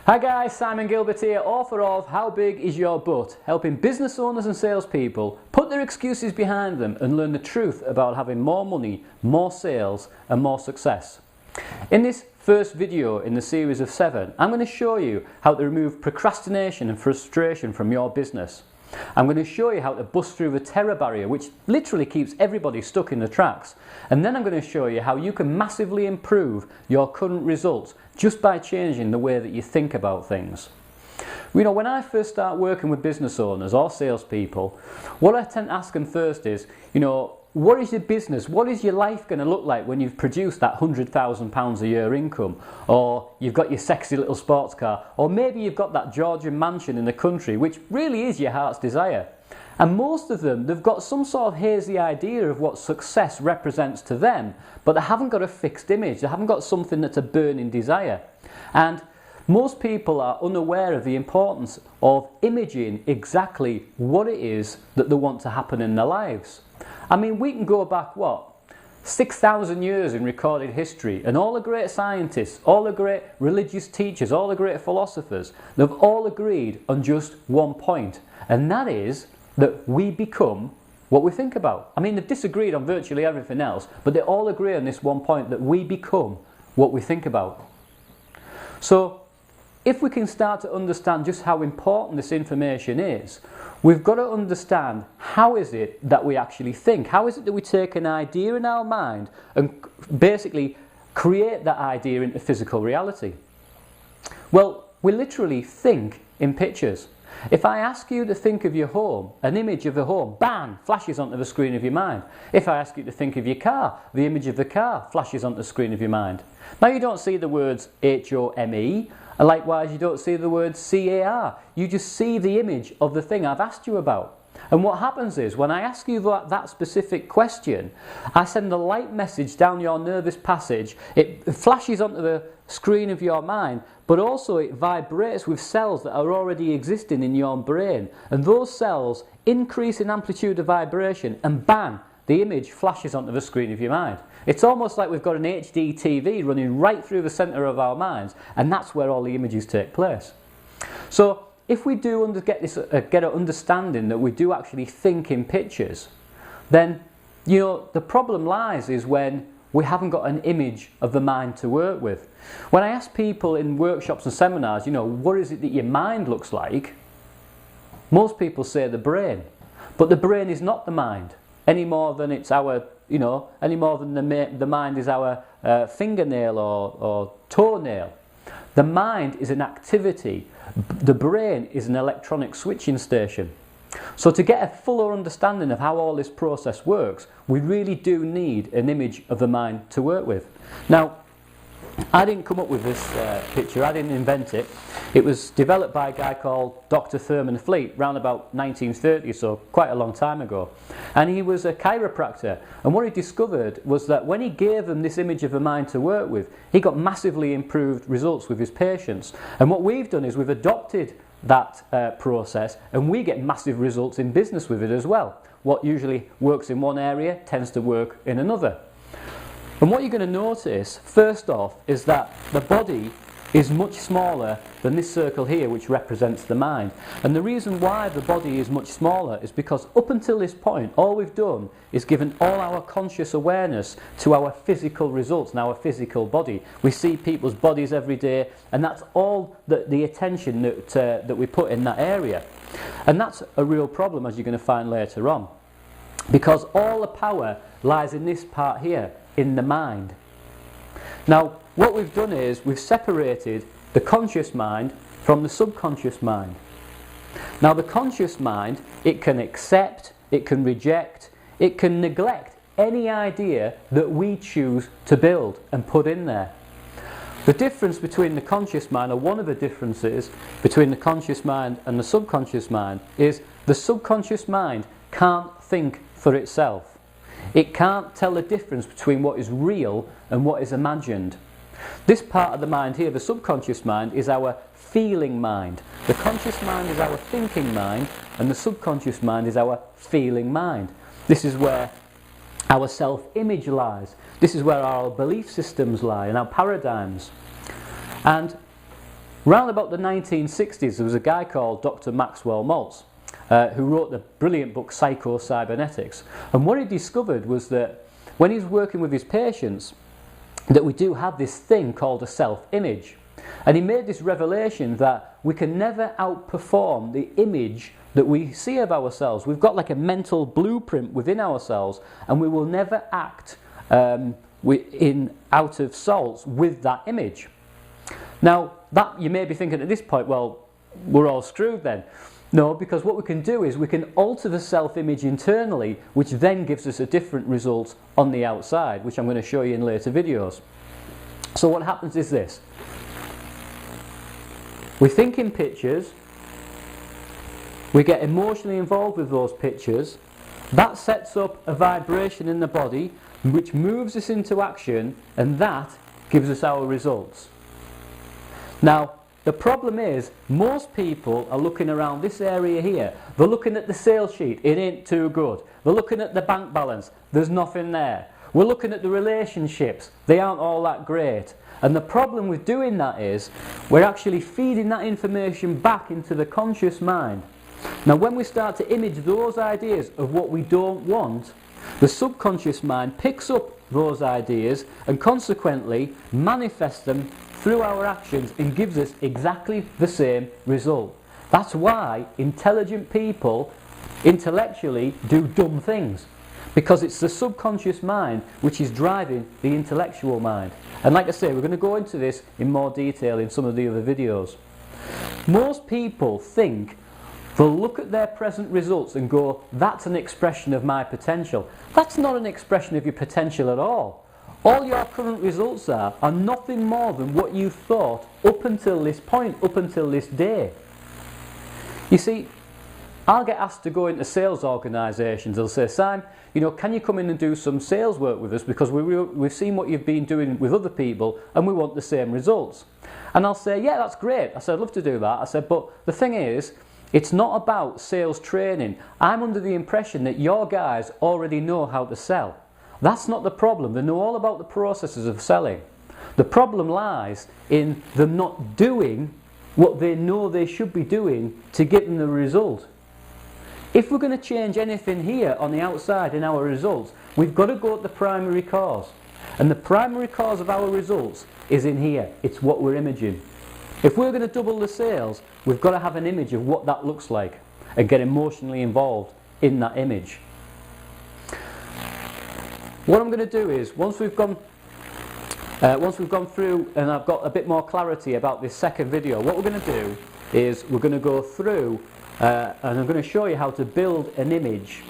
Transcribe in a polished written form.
Hi guys, Simon Gilbert here, author of How Big Is Your Butt? Helping business owners and salespeople put their excuses behind them and learn the truth about having more money, more sales and more success. In this first video in the series of 7, I'm going to show you how to remove procrastination and frustration from your business. I'm going to show you how to bust through the terror barrier, which literally keeps everybody stuck in the tracks. And then I'm going to show you how you can massively improve your current results just by changing the way that you think about things. You know, when I first start working with business owners or salespeople, what I tend to ask them first is, what is your business, what is your life going to look like when you've produced that £100,000 a year income, or you've got your sexy little sports car, or maybe you've got that Georgian mansion in the country, which really is your heart's desire. And most of them, they've got some sort of hazy idea of what success represents to them, but they haven't got a fixed image, they haven't got something that's a burning desire. And most people are unaware of the importance of imaging exactly what it is that they want to happen in their lives. I mean, we can go back, 6,000 years in recorded history, and all the great scientists, all the great religious teachers, all the great philosophers, they've all agreed on just one point, and that is that we become what we think about. I mean, they've disagreed on virtually everything else, but they all agree on this one point, that we become what we think about. So, if we can start to understand just how important this information is, we've got to understand how is it that we actually think. How is it that we take an idea in our mind and basically create that idea into physical reality? Well, we literally think in pictures. If I ask you to think of your home, an image of the home, bang, flashes onto the screen of your mind. If I ask you to think of your car, the image of the car flashes onto the screen of your mind. Now you don't see the words H-O-M-E, and likewise you don't see the words C-A-R. You just see the image of the thing I've asked you about. And what happens is, when I ask you that specific question, I send a light message down your nervous passage. It flashes onto the screen of your mind, but also it vibrates with cells that are already existing in your brain. And those cells increase in amplitude of vibration, and bang, the image flashes onto the screen of your mind. It's almost like we've got an HD TV running right through the centre of our minds, and that's where all the images take place. So, if we do get an understanding that we do actually think in pictures, then the problem lies is when we haven't got an image of the mind to work with. When I ask people in workshops and seminars, what is it that your mind looks like? Most people say the brain, but the brain is not the mind any more than it's our, any more than the mind is our fingernail or toenail. The mind is an activity. The brain is an electronic switching station. So to get a fuller understanding of how all this process works, we really do need an image of the mind to work with. Now, I didn't come up with this picture, I didn't invent it. It was developed by a guy called Dr. Thurman Fleet around about 1930, so quite a long time ago. And he was a chiropractor, and what he discovered was that when he gave them this image of the mind to work with, he got massively improved results with his patients. And what we've done is we've adopted that process, and we get massive results in business with it as well. What usually works in one area tends to work in another. And what you're going to notice, first off, is that the body is much smaller than this circle here, which represents the mind. And the reason why the body is much smaller is because up until this point, all we've done is given all our conscious awareness to our physical results and our physical body. We see people's bodies every day, and that's all the attention that we put in that area. And that's a real problem, as you're going to find later on. Because all the power lies in this part here, in the mind. Now, what we've done is we've separated the conscious mind from the subconscious mind. Now, the conscious mind, it can accept, it can reject, it can neglect any idea that we choose to build and put in there. The difference between the conscious mind, or one of the differences between the conscious mind and the subconscious mind, is the subconscious mind can't think for itself. It can't tell the difference between what is real and what is imagined. This part of the mind here, the subconscious mind, is our feeling mind. The conscious mind is our thinking mind, and the subconscious mind is our feeling mind. This is where our self-image lies. This is where our belief systems lie and our paradigms. And Round about the 1960s, there was a guy called Dr. Maxwell Maltz who wrote the brilliant book Psycho-Cybernetics. And what he discovered was that when he's working with his patients, that we do have this thing called a self-image. And he made this revelation that we can never outperform the image that we see of ourselves. We've got like a mental blueprint within ourselves, and we will never act out of sorts with that image. Now, that you may be thinking at this point, well, we're all screwed then. No, because what we can do is we can alter the self-image internally, which then gives us a different result on the outside, which I'm going to show you in later videos. So what happens is this. We think in pictures, we get emotionally involved with those pictures, that sets up a vibration in the body which moves us into action, and that gives us our results. Now, the problem is, most people are looking around this area here. They're looking at the sales sheet, it ain't too good. They're looking at the bank balance, there's nothing there. We're looking at the relationships, they aren't all that great. And the problem with doing that is, we're actually feeding that information back into the conscious mind. Now when we start to image those ideas of what we don't want, the subconscious mind picks up those ideas and consequently manifests them through our actions and gives us exactly the same result. That's why intelligent people intellectually do dumb things, because it's the subconscious mind which is driving the intellectual mind. And like I say, we're going to go into this in more detail in some of the other videos. Most people think they'll look at their present results and go, that's an expression of my potential. That's not an expression of your potential at all. All your current results are nothing more than what you thought up until this point, up until this day. You see, I'll get asked to go into sales organisations. They'll say, Simon, you know, can you come in and do some sales work with us, because we've seen what you've been doing with other people and we want the same results. And I'll say, yeah, that's great. I said, I'd love to do that. I said, but the thing is, it's not about sales training. I'm under the impression that your guys already know how to sell. That's not the problem. They know all about the processes of selling. The problem lies in them not doing what they know they should be doing to get them the result. If we're going to change anything here on the outside in our results, we've got to go at the primary cause. And the primary cause of our results is in here. It's what we're imaging. If we're going to double the sales, we've got to have an image of what that looks like and get emotionally involved in that image. What I'm going to do is, once we've gone through and I've got a bit more clarity about this second video, what we're going to do is we're going to go through and I'm going to show you how to build an image